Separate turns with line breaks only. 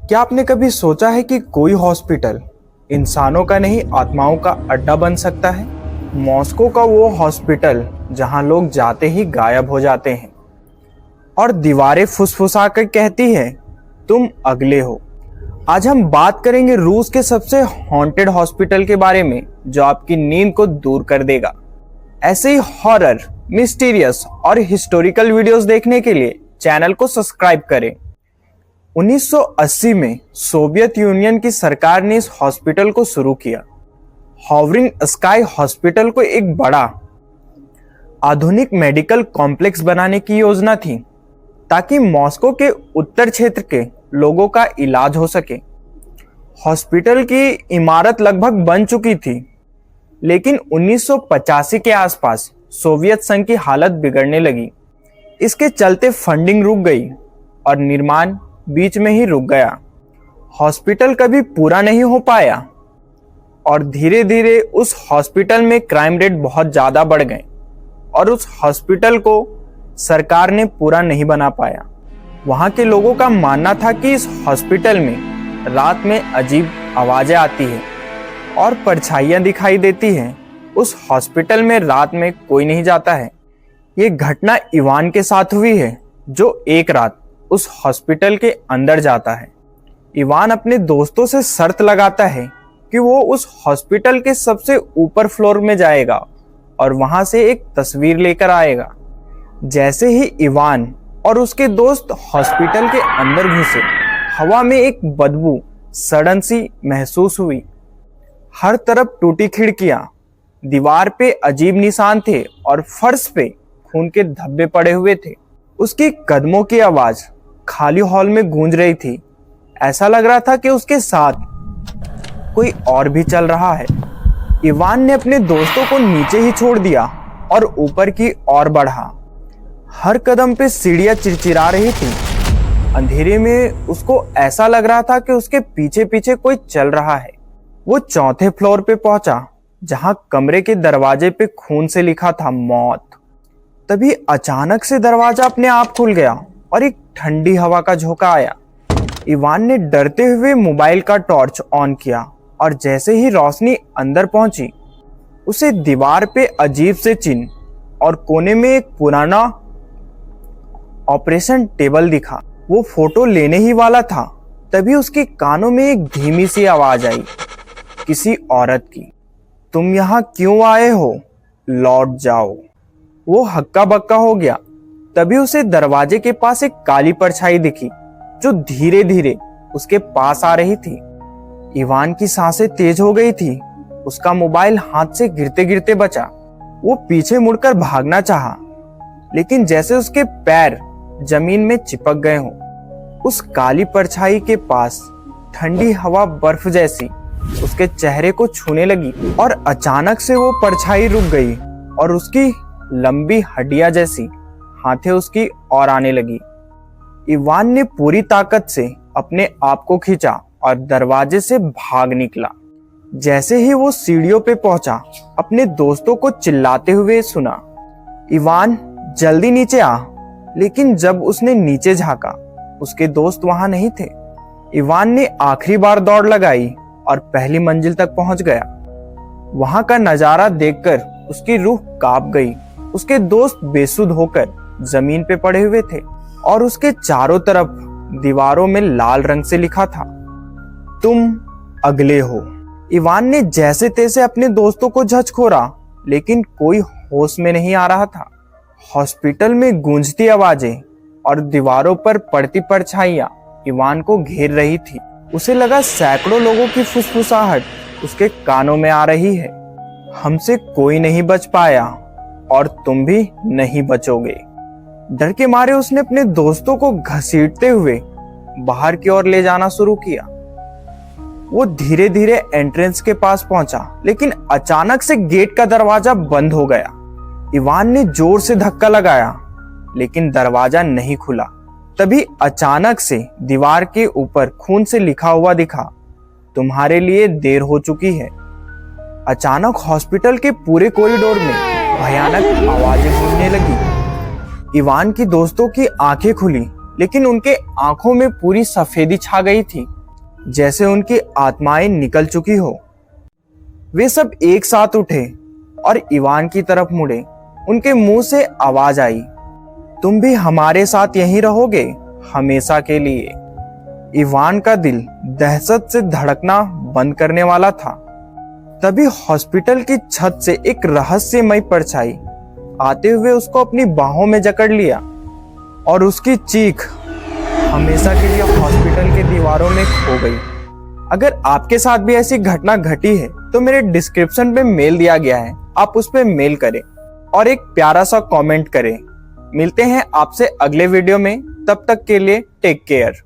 क्या आपने कभी सोचा है कि कोई हॉस्पिटल इंसानों का नहीं आत्माओं का अड्डा बन सकता है? मॉस्को का वो हॉस्पिटल जहां लोग जाते ही गायब हो जाते हैं और दीवारें फुसफुसाकर कहती है तुम अगले हो। आज हम बात करेंगे रूस के सबसे हॉन्टेड हॉस्पिटल के बारे में जो आपकी नींद को दूर कर देगा। ऐसे ही हॉरर, मिस्टीरियस और हिस्टोरिकल वीडियोस देखने के लिए चैनल को सब्सक्राइब करें। 1980 में सोवियत यूनियन की सरकार ने इस हॉस्पिटल को शुरू किया। हॉवरिंग स्काई हॉस्पिटल को एक बड़ा आधुनिक मेडिकल कॉम्प्लेक्स बनाने की योजना थी ताकि मॉस्को के उत्तर क्षेत्र के लोगों का इलाज हो सके। हॉस्पिटल की इमारत लगभग बन चुकी थी, लेकिन 1985 के आसपास सोवियत संघ की हालत बिगड़ने लगी। इसके चलते फंडिंग रुक गई और निर्माण बीच में ही रुक गया। हॉस्पिटल कभी पूरा नहीं हो पाया और धीरे धीरे उस हॉस्पिटल में क्राइम रेट बहुत ज़्यादा बढ़ गए और उस हॉस्पिटल को सरकार ने पूरा नहीं बना पाया। वहाँ के लोगों का मानना था कि इस हॉस्पिटल में रात में अजीब आवाज़ें आती हैं और परछाइयाँ दिखाई देती हैं। उस हॉस्पिटल में रात में कोई नहीं जाता है। ये घटना इवान के साथ हुई है जो एक रात उस हॉस्पिटल के अंदर जाता है। इवान अपने दोस्तों से शर्त लगाता है कि वो उस हॉस्पिटल के सबसे ऊपर फ्लोर में जाएगा और वहां से एक तस्वीर लेकर आएगा। जैसे ही इवान और उसके दोस्त हॉस्पिटल के अंदर घुसे, हवा में एक बदबू सड़न सी महसूस हुई। हर तरफ टूटी खिड़कियां, दीवार पे अजीब निशान थे और फर्श पे खून के धब्बे पड़े हुए थे। उसकी कदमों की आवाज खाली हॉल में गूंज रही थी। ऐसा लग रहा था कि उसके साथ कोई और भी चल रहा है। इवान ने अपने दोस्तों को नीचे ही छोड़ दिया और ऊपर की ओर बढ़ा। हर कदम पे सीढ़ियां चिरचिरा रही थी। अंधेरे में उसको ऐसा लग रहा था कि उसके पीछे पीछे कोई चल रहा है। वो चौथे फ्लोर पे पहुंचा जहां कमरे के दरवाजे पे खून से लिखा था मौत। तभी अचानक से दरवाजा अपने आप खुल गया और एक ठंडी हवा का झोंका आया। इवान ने डरते हुए मोबाइल का टॉर्च ऑन किया और जैसे ही रोशनी अंदर पहुंची, उसे दीवार पे अजीब से चिन्ह और कोने में एक पुराना ऑपरेशन टेबल दिखा। वो फोटो लेने ही वाला था, तभी उसके कानों में एक धीमी सी आवाज आई, किसी औरत की। तुम यहाँ क्यों आए हो? लौट जाओ। वो हक्का बक्का हो गया। तभी उसे दरवाजे के पास एक काली परछाई दिखी जो धीरे धीरे उसके पास आ रही थी। इवान की सांसें तेज हो गई थी। उसका मोबाइल हाथ से गिरते गिरते बचा। वो पीछे मुड़कर भागना चाहा, लेकिन जैसे उसके पैर जमीन में चिपक गए हों। उस काली परछाई के पास ठंडी हवा बर्फ जैसी उसके चेहरे को छूने लगी और अचानक से वो परछाई रुक गई और उसकी लंबी हड्डियां जैसी हाथें उसकी ओर आने लगी। इवान ने पूरी ताकत से अपने आप को खींचा और दरवाजे से भाग निकला। जैसे ही वो सीढ़ियों पे पहुंचा, अपने दोस्तों को चिल्लाते हुए सुना, इवान जल्दी नीचे आ। लेकिन जब उसने नीचे झांका, उसके दोस्त वहां नहीं थे। इवान ने आखिरी बार दौड़ लगाई और पहली मंजिल तक पहुंच गया। वहां का नजारा देखकर उसकी रूह कांप गई। उसके दोस्त बेसुध होकर जमीन पे पड़े हुए थे और उसके चारों तरफ दीवारों में लाल रंग से लिखा था, तुम अगले हो। इवान ने जैसे तैसे अपने दोस्तों को झकझोरा, लेकिन कोई होश में नहीं आ रहा था। हॉस्पिटल में गूंजती आवाजें और दीवारों पर पड़ती परछाइयां इवान को घेर रही थी। उसे लगा सैकड़ों लोगों की फुसफुसाहट उसके कानों में आ रही है। हमसे कोई नहीं बच पाया और तुम भी नहीं बचोगे। डर के मारे उसने अपने दोस्तों को घसीटते हुए बाहर की ओर ले जाना शुरू किया। वो धीरे धीरे एंट्रेंस के पास पहुंचा, लेकिन अचानक से गेट का दरवाजा बंद हो गया। इवान ने जोर से धक्का लगाया, लेकिन दरवाजा नहीं खुला। तभी अचानक से दीवार के ऊपर खून से लिखा हुआ दिखा, तुम्हारे लिए देर हो चुकी है। अचानक हॉस्पिटल के पूरे कॉरिडोर में भयानक आवाजें गूंजने लगी। इवान की दोस्तों की आंखें खुली, लेकिन उनके आंखों में पूरी सफेदी छा गई थी। जैसे उनकी आत्माएं निकल चुकी हो। वे सब एक साथ उठे और इवान की तरफ मुड़े। उनके मुंह से आवाज आई, तुम भी हमारे साथ यहीं रहोगे हमेशा के लिए। इवान का दिल दहशत से धड़कना बंद करने वाला था। तभी हॉस्पिटल की छत से एक रहस्यमय परछाई आते हुए उसको अपनी बाहों में जकड़ लिया और उसकी चीख हमेशा के लिए हॉस्पिटल के दीवारों में खो गई। अगर आपके साथ भी ऐसी घटना घटी है तो मेरे डिस्क्रिप्शन पे मेल दिया गया है, आप उस पे मेल करें और एक प्यारा सा कमेंट करें। मिलते हैं आपसे अगले वीडियो में, तब तक के लिए टेक केयर।